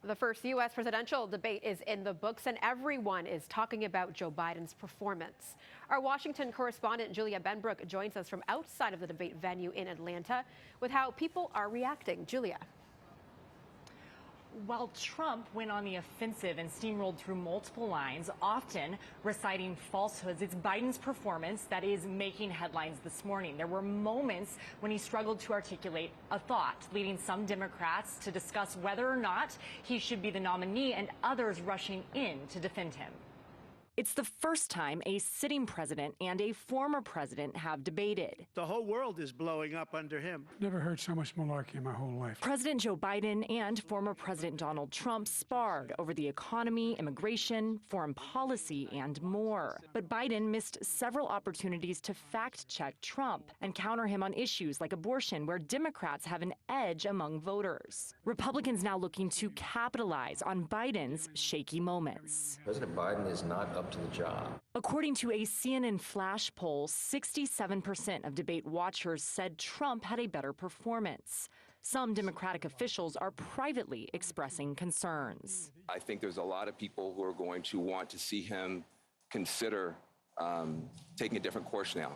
The first U.S. presidential debate is in the books, and everyone is talking about Joe Biden's performance. Our Washington correspondent Julia Benbrook joins us from outside of the debate venue in Atlanta with how people are reacting. Julia. While Trump went on the offensive and steamrolled through multiple lines, often reciting falsehoods, it's Biden's performance that is making headlines this morning. There were moments when he struggled to articulate a thought, leading some Democrats to discuss whether or not he should be the nominee and others rushing in to defend him. It's the first time a sitting president and a former president have debated. The whole world is blowing up under him. Never heard so much malarkey in my whole life. President Joe Biden and former President Donald Trump sparred over the economy, immigration, foreign policy, and more. But Biden missed several opportunities to fact-check Trump and counter him on issues like abortion, where Democrats have an edge among voters. Republicans now looking to capitalize on Biden's shaky moments. President Biden is not up to the job. According to a CNN flash poll, 67% of debate watchers said Trump had a better performance. Some Democratic officials are privately expressing concerns. I think there's a lot of people who are going to want to see him consider taking a different course now.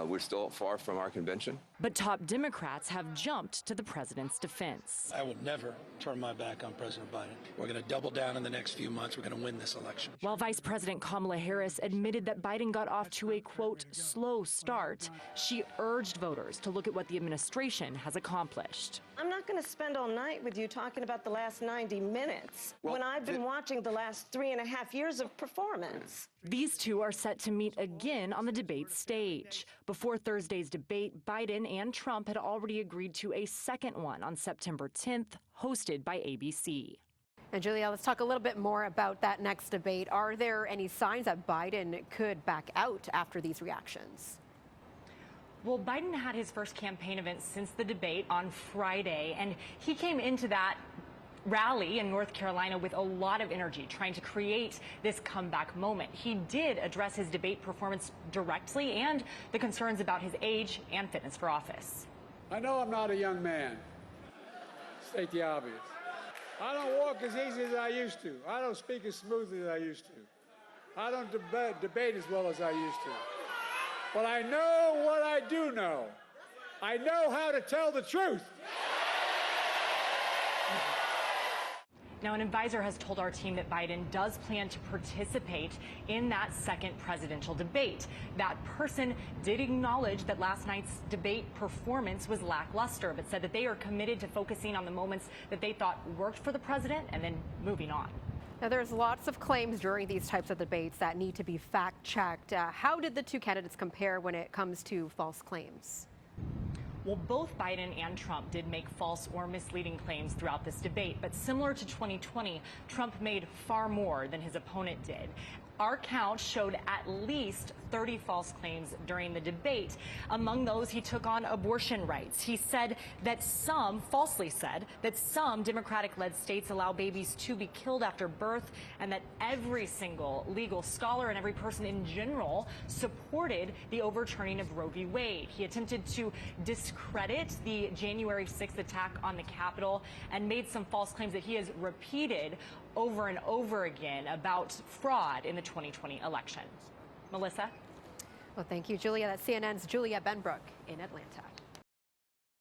We're still far from our convention. But top Democrats have jumped to the president's defense. I will never turn my back on President Biden. We're going to double down in the next few months. We're going to win this election. While Vice President Kamala Harris admitted that Biden got off to a, quote, slow start, she urged voters to look at what the administration has accomplished. I'm not going to spend all night with you talking about the last 90 minutes when I've been watching the last 3.5 years of performance. These two are set to meet again on the debate stage. Before Thursday's debate, Biden and Trump had already agreed to a second one on September 10th, hosted by ABC. And Julia, let's talk a little bit more about that next debate. Are there any signs that Biden could back out after these reactions? Well, Biden had his first campaign event since the debate on Friday, and he came into that rally in North Carolina with a lot of energy, trying to create this comeback moment. He did address his debate performance directly and the concerns about his age and fitness for office. I know I'm not a young man. State the obvious. I don't walk as easy as I used to. I don't speak as smoothly as I used to. I don't debate as well as I used to. But I know what I do know. I know how to tell the truth. Now, an advisor has told our team that Biden does plan to participate in that second presidential debate. That person did acknowledge that last night's debate performance was lackluster, but said that they are committed to focusing on the moments that they thought worked for the president and then moving on. Now, there's lots of claims during these types of debates that need to be fact-checked. How did the two candidates compare when it comes to false claims? Well, both Biden and Trump did make false or misleading claims throughout this debate, but similar to 2020, Trump made far more than his opponent did. Our count showed at least 30 false claims during the debate. Among those, he took on abortion rights. He said that falsely said that some Democratic-led states allow babies to be killed after birth, and that every single legal scholar and every person in general supported the overturning of Roe v. Wade. He attempted to discredit the January 6th attack on the Capitol and made some false claims that he has repeated over and over again about fraud in the 2020 election. Melissa? Well, thank you, Julia. That's CNN's Julia Benbrook in Atlanta.